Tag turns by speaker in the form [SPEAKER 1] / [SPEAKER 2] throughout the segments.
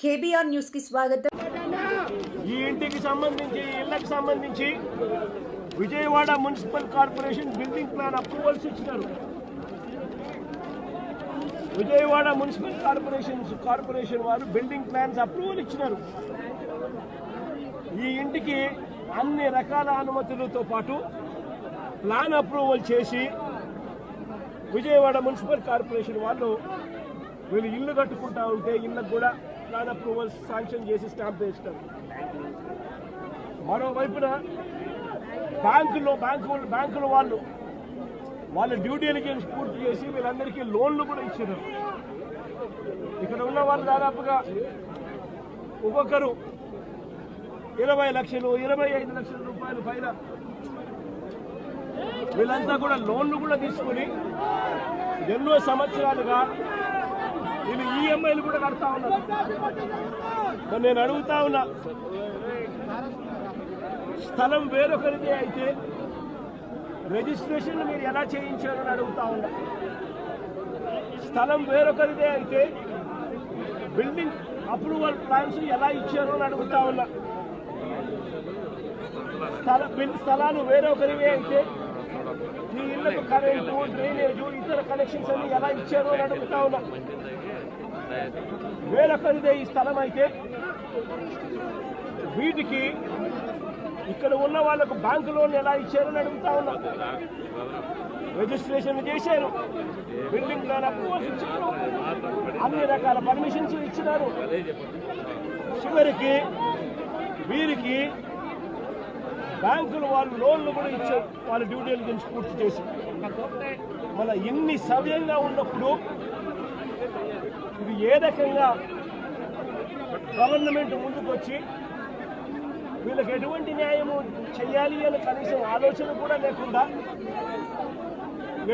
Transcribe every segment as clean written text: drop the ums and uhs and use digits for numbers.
[SPEAKER 1] KBR news కి స్వాగతం.
[SPEAKER 2] ఈ ఇంటికి సంబంధించి ఇళ్లకు సంబంధించి Vijayawada municipal corporation building plan approvals ఇచ్చినారు. విజయవాడ మున్సిపల్ కార్పొరేషన్ వారు బిల్డింగ్ ప్లాన్స్ అప్రూవల్ ఇచ్చినారు. ఈ ఇంటికి అన్ని రకాల అనుమతులతో పాటు ప్లాన్ అప్రూవల్ చేసి విజయవాడ మున్సిపల్ కార్పొరేషన్ వాళ్ళు వీళ్ళు ఇల్లు కట్టుకుంటా ఉంటే ఇళ్ళకు కూడా ప్లాన్ అప్రూవల్స్ శాంక్షన్ చేసి స్టాంప్ వేస్తారు. మరోవైపున బ్యాంకుల వాళ్ళు వాళ్ళ డ్యూ డెలిజెన్స్ పూర్తి చేసి వీళ్ళందరికీ లోన్లు కూడా ఇచ్చారు. ఇక్కడ ఉన్న వాళ్ళు దాదాపుగా ఒక్కొక్కరు 20 లక్షలు 25 లక్షల రూపాయలు పైన వీళ్ళంతా కూడా లోన్లు కూడా తీసుకుని ఎన్నో సంవత్సరాలుగా వీళ్ళు ఈఎంఐలు కూడా కడతా ఉన్నారు. నేను అడుగుతా ఉన్నా, స్థలం వేరొకరిదే అయితే రిజిస్ట్రేషన్ మీరు ఎలా చేయించారని అడుగుతా ఉన్నా. స్థలం వేరొకరిదే అయితే బిల్డింగ్ అప్రూవల్ ప్లాన్స్ ఎలా ఇచ్చారు అని అడుగుతా ఉన్నా. స్థలాలు వేరొకరివే అయితే మీ ఇళ్లకు కరెంటు, డ్రైనేజు, ఇతర కనెక్షన్స్ అన్ని ఎలా ఇచ్చారు అని అడుగుతా ఉన్నా. వేరొకరిదే ఈ స్థలం అయితే వీటికి ఇక్కడ ఉన్న వాళ్ళకు బ్యాంకు లోన్ ఎలా ఇచ్చారని అడుగుతా ఉన్నా. రిజిస్ట్రేషన్ చేశారు, బిల్డింగ్ ప్లాన్ అప్రూవల్స్ ఇచ్చారు, అన్ని రకాల పర్మిషన్స్ ఇచ్చినారు. చివరికి వీరికి బ్యాంకులు వాళ్ళు లోన్లు కూడా ఇచ్చారు వాళ్ళ డ్యూ డెలిజెన్స్ పూర్తి చేసి. మన ఇన్ని సవ్యంగా ఉన్నప్పుడు ఇది ఏ రకంగా గవర్నమెంట్ ముందుకు వచ్చి వీళ్ళకి ఎటువంటి న్యాయము చేయాలి అని కనీసం ఆలోచన కూడా లేకుండా,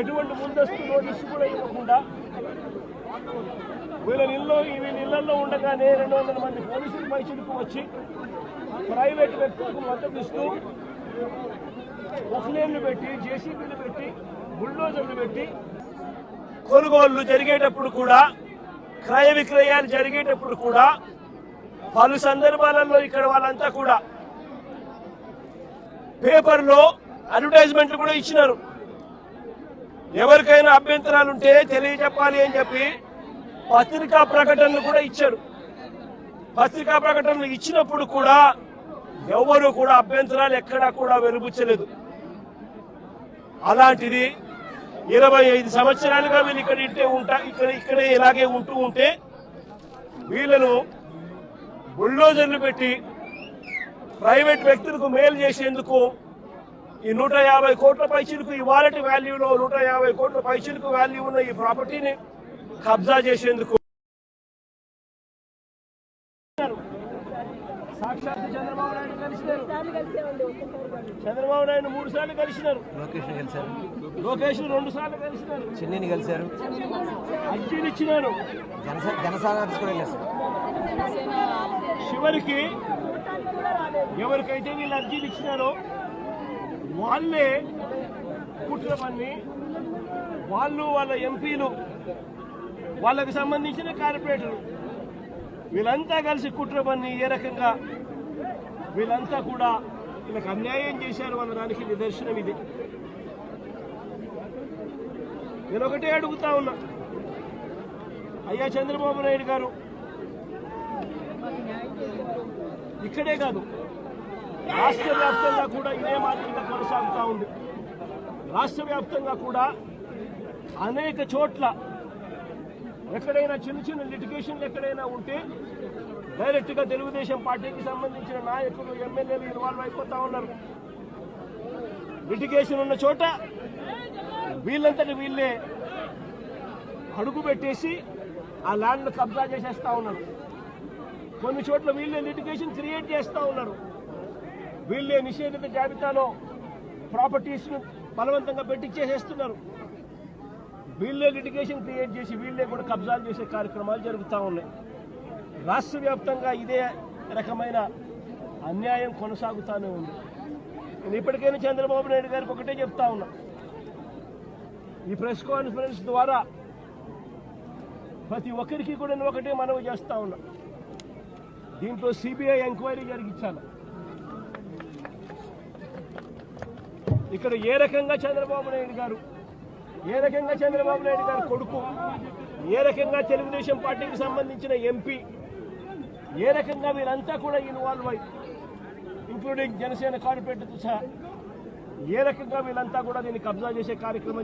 [SPEAKER 2] ఎటువంటి ముందస్తు నోటీసు కూడా ఇవ్వకుండా వీళ్ళ ఇళ్లలో ఉండగానే 200 మంది పోలీసులు పైచులకు వచ్చి ప్రైవేట్ వ్యక్తులకు మద్దతు ఇస్తూ వసలేళ్లు పెట్టి, జేసీబీలు పెట్టి, బుల్డోజర్లు పెట్టి కొనుగోళ్లు జరిగేటప్పుడు కూడా, క్రయ విక్రయాలు జరిగేటప్పుడు కూడా పలు సందర్భాలలో ఇక్కడ వాళ్ళంతా కూడా పేపర్లో అడ్వర్టైజ్మెంట్లు కూడా ఇచ్చినారు. ఎవరికైనా అభ్యంతరాలుంటే తెలియజెప్పాలి అని చెప్పి పత్రికా ప్రకటనలు కూడా ఇచ్చారు. పత్రికా ప్రకటనలు ఇచ్చినప్పుడు కూడా ఎవరు కూడా అభ్యంతరాలు ఎక్కడా కూడా వెలుబుచ్చలేదు. అలాంటిది 25 సంవత్సరాలుగా వీళ్ళు ఇక్కడే ఇలాగే ఉంటూ ఉంటే వీళ్ళను బుల్డోజర్లు పెట్టి ప్రైవేట్ వ్యక్తులకు మేలు చేసేందుకు ఈ 150 కోట్ల పైచిలకు ఇవాళటి వాల్యూలో 150 కోట్ల పైచిలకు వాల్యూ ఉన్న ఈ ప్రాపర్టీని కబ్జా చేసేందుకు సాక్షాత్ చంద్రబాబు నాయుడు కలిసినారు. చంద్రబాబు నాయుడు 3 సార్లు కలిసినారు. లోకేష్ 2 సార్లు కలిసినారు.
[SPEAKER 3] చెన్నైని కలిశారు.
[SPEAKER 2] అర్జీలు ఇచ్చినారు. చివరికి ఎవరికైతే వీళ్ళు అర్జీలు ఇచ్చినారో వాళ్ళే కుట్ర పన్ని వాళ్ళ ఎంపీలు, వాళ్ళకి సంబంధించిన కార్పొరేటర్లు వీళ్ళంతా కలిసి కుట్ర పన్ని ఏ రకంగా వీళ్ళంతా కూడా వీళ్ళకి అన్యాయం చేశారు అన్న దానికి నిదర్శనం ఇది. నేను ఒకటే అడుగుతా ఉన్నా, అయ్యా చంద్రబాబు నాయుడు గారు, ఇక్కడే కాదు రాష్ట్ర వ్యాప్తంగా కూడా ఇదే మాదిరిగా కొనసాగుతూ ఉంది. రాష్ట్ర వ్యాప్తంగా కూడా అనేక చోట్ల ఎక్కడైనా చిన్న లిటిగేషన్లు ఎక్కడైనా ఉంటే డైరెక్ట్గా తెలుగుదేశం పార్టీకి సంబంధించిన నాయకులు, ఎమ్మెల్యేలు ఇన్వాల్వ్ అయిపోతా ఉన్నారు. లిటిగేషన్ ఉన్న చోట వీళ్ళంతటి వీళ్ళే అడుగు పెట్టేసి ఆ ల్యాండ్ను కబ్జా చేసేస్తా ఉన్నారు. కొన్ని చోట్ల వీళ్ళే లిటిగేషన్ క్రియేట్ చేస్తూ ఉన్నారు. వీళ్ళే నిషేధిత జాబితాలో ప్రాపర్టీస్ను బలవంతంగా పెట్టించేసేస్తున్నారు. వీళ్ళే లిటిగేషన్ క్రియేట్ చేసి వీళ్ళే కూడా కబ్జాలు చేసే కార్యక్రమాలు జరుగుతూ ఉన్నాయి. రాష్ట్ర వ్యాప్తంగా ఇదే రకమైన అన్యాయం కొనసాగుతూనే ఉంది. నేను ఇప్పటికైనా చంద్రబాబు నాయుడు గారికి ఒకటే చెప్తా ఉన్నా, ఈ ప్రెస్ కాన్ఫరెన్స్ ద్వారా ప్రతి ఒక్కరికి కూడా నేను ఒకటే మనవి చేస్తా ఉన్నా, దీంట్లో సిబిఐ ఎంక్వైరీ జరిగించాలి. ఇక్కడ ఏ రకంగా చంద్రబాబు నాయుడు గారు కొడుకు, ఏ రకంగా తెలుగుదేశం పార్టీకి సంబంధించిన ఎంపీ, ఏ రకంగా వీళ్ళంతా కూడా ఇన్వాల్వ్ అయ్యి, ఇంక్లూడింగ్ జనసేన కార్పొరేటర్తో సహా ఏ రకంగా వీళ్ళంతా కూడా దీన్ని కబ్జా చేసే కార్యక్రమం